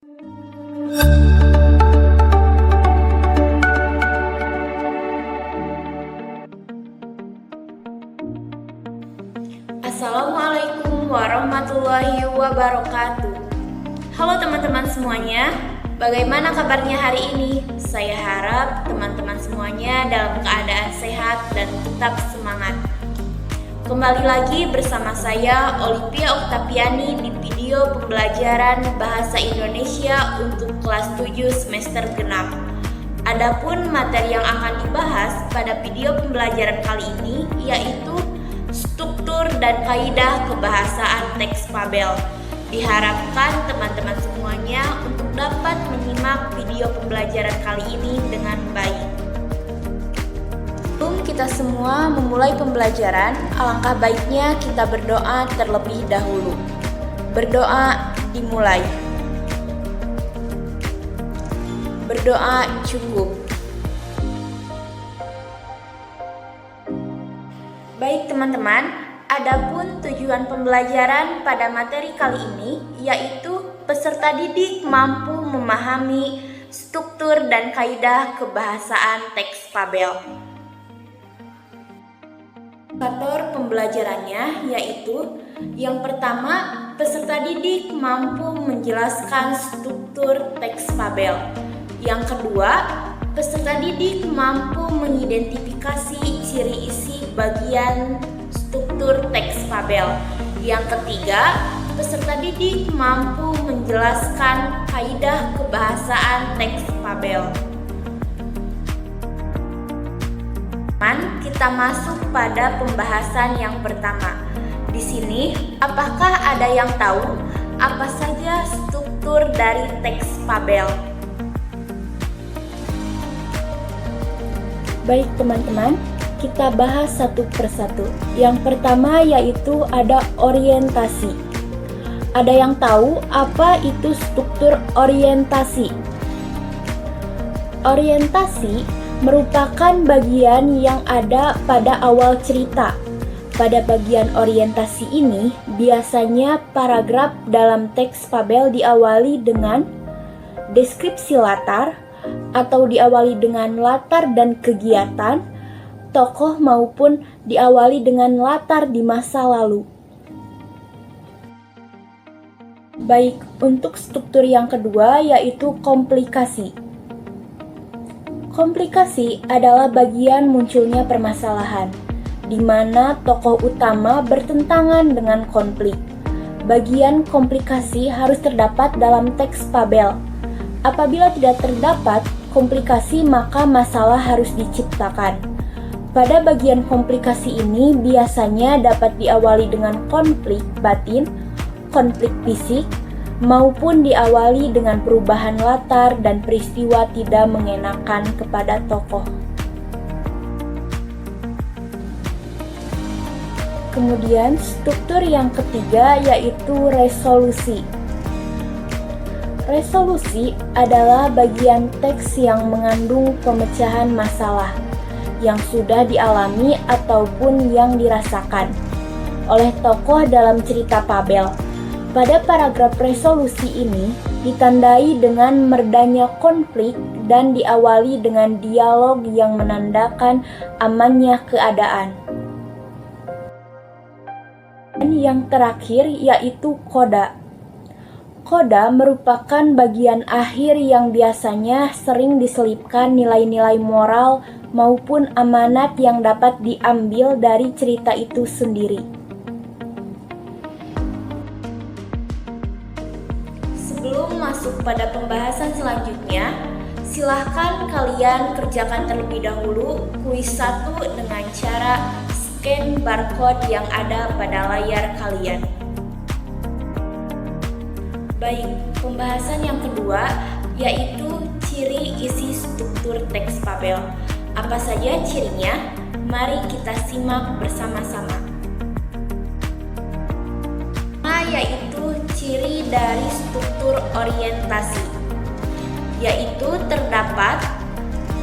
Assalamualaikum warahmatullahi wabarakatuh. Halo teman-teman semuanya, bagaimana kabarnya hari ini? Saya harap teman-teman semuanya dalam keadaan sehat dan tetap semangat. Kembali lagi bersama saya Olivia Oktaviani di video pembelajaran Bahasa Indonesia untuk kelas 7 semester genap. Adapun materi yang akan dibahas pada video pembelajaran kali ini yaitu struktur dan kaidah kebahasaan teks fabel. Diharapkan teman-teman semuanya untuk dapat menyimak video pembelajaran kali ini dengan baik. Sebelum kita semua memulai pembelajaran, alangkah baiknya kita berdoa terlebih dahulu. Berdoa dimulai. Berdoa cukup. Baik teman-teman, adapun tujuan pembelajaran pada materi kali ini yaitu peserta didik mampu memahami struktur dan kaidah kebahasaan teks fabel. Indikator pembelajarannya yaitu yang pertama, peserta didik mampu menjelaskan struktur teks fabel. Yang kedua, peserta didik mampu mengidentifikasi ciri isi bagian struktur teks fabel. Yang ketiga, peserta didik mampu menjelaskan kaidah kebahasaan teks fabel. Kita masuk pada pembahasan yang pertama. Di sini, apakah ada yang tahu apa saja struktur dari teks fabel? Baik teman-teman, kita bahas satu persatu. Yang pertama yaitu ada orientasi. Ada yang tahu apa itu struktur orientasi? Orientasi merupakan bagian yang ada pada awal cerita. Pada bagian orientasi ini, biasanya paragraf dalam teks fabel diawali dengan deskripsi latar atau diawali dengan latar dan kegiatan tokoh maupun diawali dengan latar di masa lalu. Baik, untuk struktur yang kedua yaitu komplikasi. Komplikasi adalah bagian munculnya permasalahan, di mana tokoh utama bertentangan dengan konflik. Bagian komplikasi harus terdapat dalam teks fabel. Apabila tidak terdapat komplikasi, maka masalah harus diciptakan. Pada bagian komplikasi ini biasanya dapat diawali dengan konflik batin, konflik fisik, maupun diawali dengan perubahan latar dan peristiwa tidak mengenakan kepada tokoh. Kemudian struktur yang ketiga yaitu resolusi. Resolusi adalah bagian teks yang mengandung pemecahan masalah yang sudah dialami ataupun yang dirasakan oleh tokoh dalam cerita fabel. Pada paragraf resolusi ini ditandai dengan meredanya konflik dan diawali dengan dialog yang menandakan amannya keadaan. Dan yang terakhir yaitu koda. Koda merupakan bagian akhir yang biasanya sering diselipkan nilai-nilai moral maupun amanat yang dapat diambil dari cerita itu sendiri. Sebelum masuk pada pembahasan selanjutnya, silahkan kalian kerjakan terlebih dahulu kuis 1 dengan cara scan barcode yang ada pada layar kalian. Baik, pembahasan yang kedua yaitu ciri isi struktur teks fabel. Apa saja cirinya? Mari kita simak bersama-sama. Yaitu ciri dari struktur orientasi, yaitu terdapat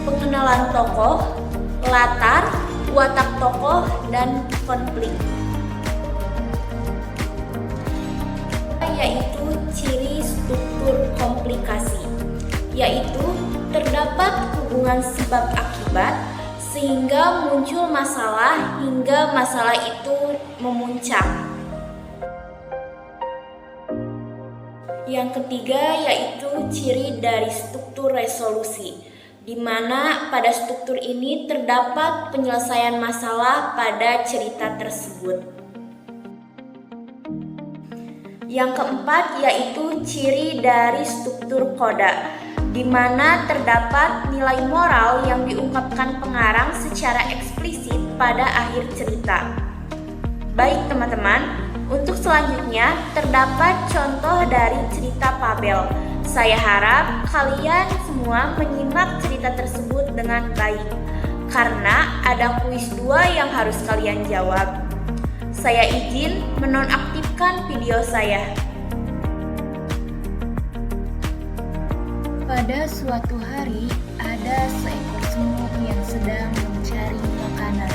pengenalan tokoh, latar, watak tokoh, dan konflik. Yaitu ciri struktur struktur komplikasi, yaitu terdapat hubungan sebab akibat sehingga muncul masalah hingga masalah itu memuncak. Yang ketiga yaitu ciri dari struktur resolusi, di mana pada struktur ini terdapat penyelesaian masalah pada cerita tersebut. Yang keempat yaitu ciri dari struktur koda, di mana terdapat nilai moral yang diungkapkan pengarang secara eksplisit pada akhir cerita. Baik teman-teman, untuk selanjutnya terdapat contoh dari cerita Fabel. Saya harap kalian semua menyimak cerita tersebut dengan baik, karena ada kuis 2 yang harus kalian jawab. Saya izin menonaktifkan video saya. Pada suatu hari, ada seekor semut yang sedang mencari makanan.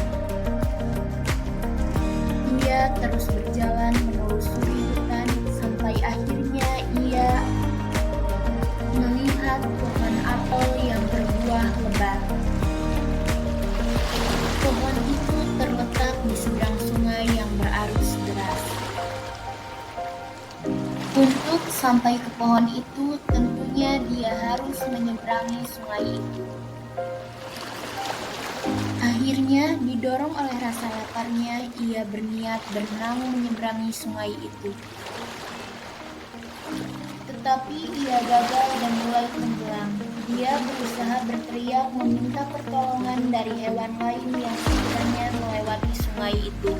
Ia terus berjalan menelusuri hutan sampai akhirnya ia melihat pohon apel yang berbuah lebat. Pohon itu terletak di seberang sungai yang berarus deras. Untuk sampai ke pohon itu, tentunya dia harus menyeberangi sungai itu. Akhirnya, didorong oleh rasa laparnya, ia berniat berenang menyeberangi sungai itu. Tetapi ia gagal dan mulai tenggelam. Dia berusaha berteriak meminta pertolongan dari hewan lain yang sekiranya melewati sungai itu.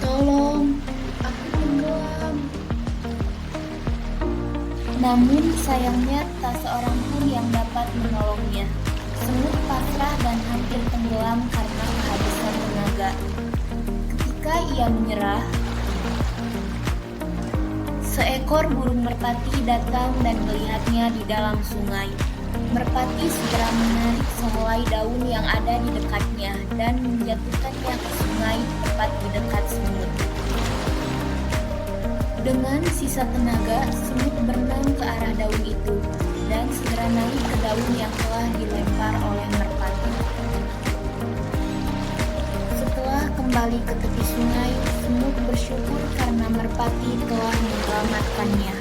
"Tolong, aku tenggelam." Namun sayangnya tak seorang pun yang dapat menolongnya. Semut pasrah dan hampir tenggelam karena kehabisan tenaga. Ketika ia menyerah, seekor burung merpati datang dan melihatnya di dalam sungai. Merpati segera menarik sehelai daun yang ada di dekatnya dan menjatuhkannya ke sungai tepat di dekat semut. Dengan sisa tenaga, semut berenang ke arah daun itu dan segera naik ke daun yang telah dilempar oleh merpati. Setelah kembali ke tepi sungai, semut bersyukur karena merpati telah menyelamatkannya.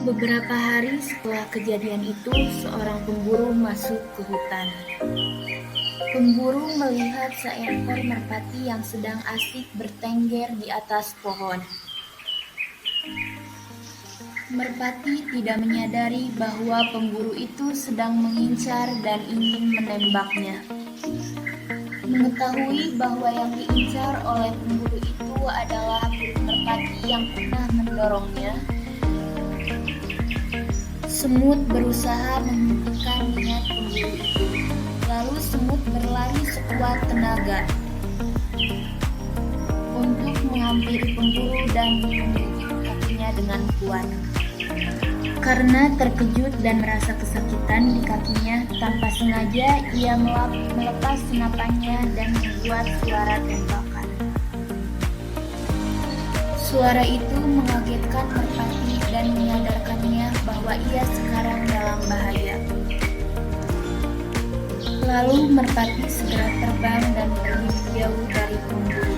Beberapa hari setelah kejadian itu, seorang pemburu masuk ke hutan. Pemburu melihat seekor merpati yang sedang asik bertengger di atas pohon. Merpati tidak menyadari bahwa pemburu itu sedang mengincar dan ingin menembaknya. Mengetahui bahwa yang diincar oleh pemburu itu adalah burung merpati yang pernah mendorongnya, semut berusaha menghentikan niat pemburu itu. Lalu semut berlari sekuat tenaga untuk menghampiri pemburu dan menggigit kakinya dengan kuat. Karena terkejut dan merasa kesakitan di kakinya, tanpa sengaja ia melepas senapannya dan membuat suara tembakan. Suara itu mengagetkan merpati dan menyadarkannya bahwa ia sekarang dalam bahaya. Lalu merpati segera terbang dan pergi menjauh dari pemburu.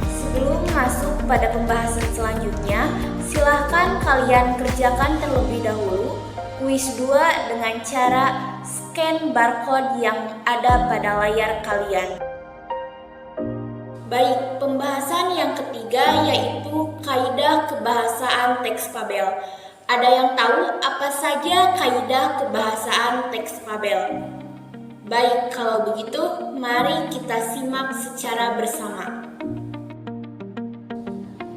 Sebelum masuk pada pembahasan selanjutnya, silahkan kalian kerjakan terlebih dahulu kuis 2 dengan cara scan barcode yang ada pada layar kalian. Baik, pembahasan yang ketiga yaitu kaidah kebahasaan teks fabel. Ada yang tahu apa saja kaidah kebahasaan teks fabel? Baik, kalau begitu mari kita simak secara bersama.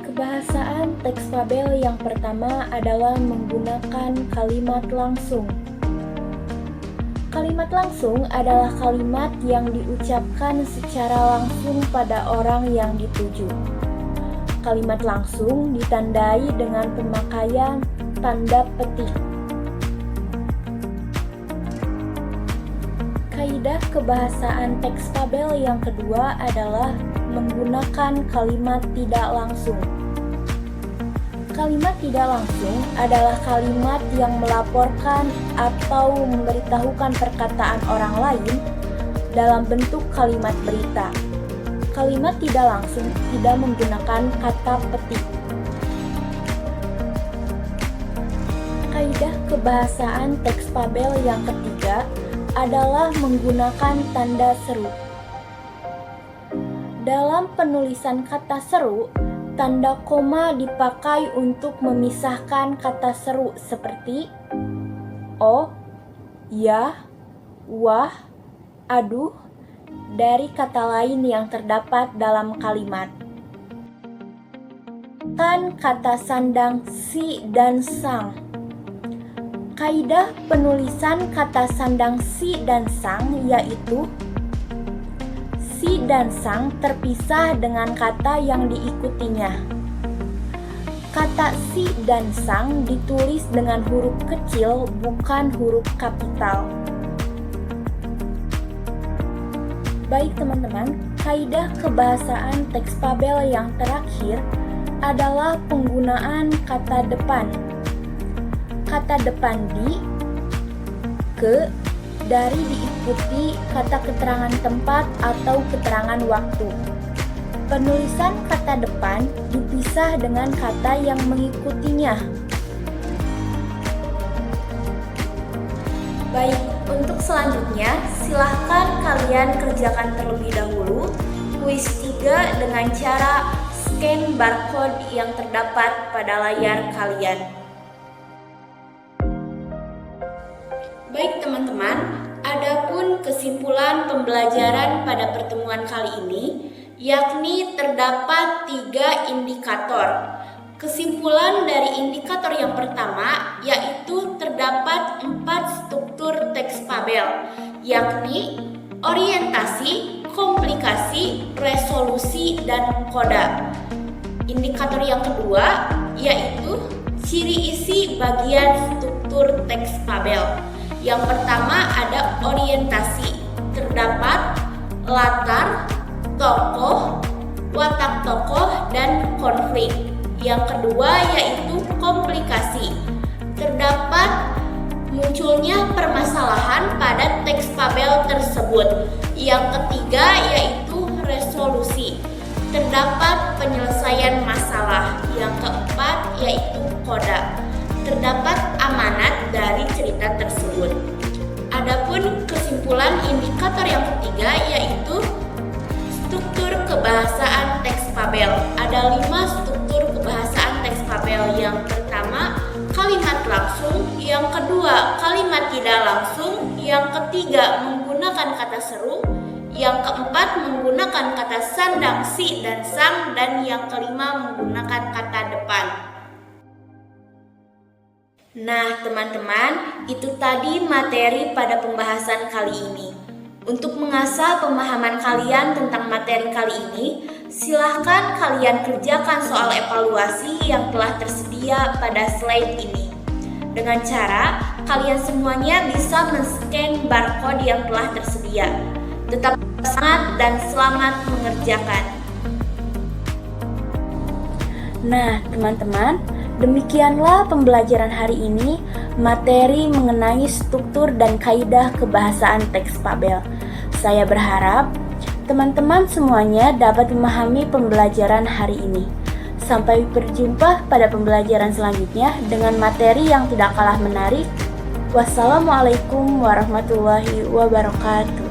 Kebahasaan teks fabel yang pertama adalah menggunakan kalimat langsung. Kalimat langsung adalah kalimat yang diucapkan secara langsung pada orang yang dituju. Kalimat langsung ditandai dengan pemakaian tanda petik. Kaidah kebahasaan teks fabel yang kedua adalah menggunakan kalimat tidak langsung. Kalimat tidak langsung adalah kalimat yang melaporkan atau memberitahukan perkataan orang lain dalam bentuk kalimat berita. Kalimat tidak langsung tidak menggunakan kata petik. Kaidah kebahasaan teks fabel yang ketiga adalah menggunakan tanda seru. Dalam penulisan kata seru, tanda koma dipakai untuk memisahkan kata seru seperti oh, ya, wah, aduh dari kata lain yang terdapat dalam kalimat. Kan kata sandang si dan sang. Kaidah penulisan kata sandang si dan sang yaitu si dan sang terpisah dengan kata yang diikutinya. Kata si dan sang ditulis dengan huruf kecil, bukan huruf kapital. Baik teman-teman, kaidah kebahasaan teks fabel yang terakhir adalah penggunaan kata depan. Kata depan di, ke, dari diikuti kata keterangan tempat atau keterangan waktu. Penulisan kata depan dipisah dengan kata yang mengikutinya. Baik, untuk selanjutnya silahkan kalian kerjakan terlebih dahulu kuis 3 dengan cara scan barcode yang terdapat pada layar kalian. Baik teman-teman, adapun kesimpulan pembelajaran pada pertemuan kali ini, yakni terdapat 3 indikator. Kesimpulan dari indikator yang pertama yaitu terdapat 4 struktur teks fabel, yakni orientasi, komplikasi, resolusi, dan koda. Indikator yang kedua yaitu ciri isi bagian struktur teks fabel. Yang pertama ada orientasi, terdapat latar, tokoh, watak tokoh, dan konflik. Yang kedua yaitu komplikasi, terdapat munculnya permasalahan pada teks fabel tersebut. Yang ketiga yaitu resolusi, terdapat penyelesaian masalah. Yang keempat yaitu koda, terdapat amanat dari cerita tersebut. Adapun kesimpulan indikator yang ketiga yaitu struktur kebahasaan teks fabel. Ada 5 struktur kebahasaan teks fabel. Yang pertama, kalimat langsung. Yang kedua, kalimat tidak langsung. Yang ketiga, menggunakan kata seru. Yang keempat, menggunakan kata sandang si dan sang. Dan yang kelima, menggunakan kata depan. Nah teman-teman, itu tadi materi pada pembahasan kali ini. Untuk mengasah pemahaman kalian tentang materi kali ini, silahkan kalian kerjakan soal evaluasi yang telah tersedia pada slide ini. Dengan cara, kalian semuanya bisa men-scan barcode yang telah tersedia. Tetap semangat dan selamat mengerjakan. Nah teman-teman, demikianlah pembelajaran hari ini, materi mengenai struktur dan kaidah kebahasaan teks fabel. Saya berharap teman-teman semuanya dapat memahami pembelajaran hari ini. Sampai berjumpa pada pembelajaran selanjutnya dengan materi yang tidak kalah menarik. Wassalamualaikum warahmatullahi wabarakatuh.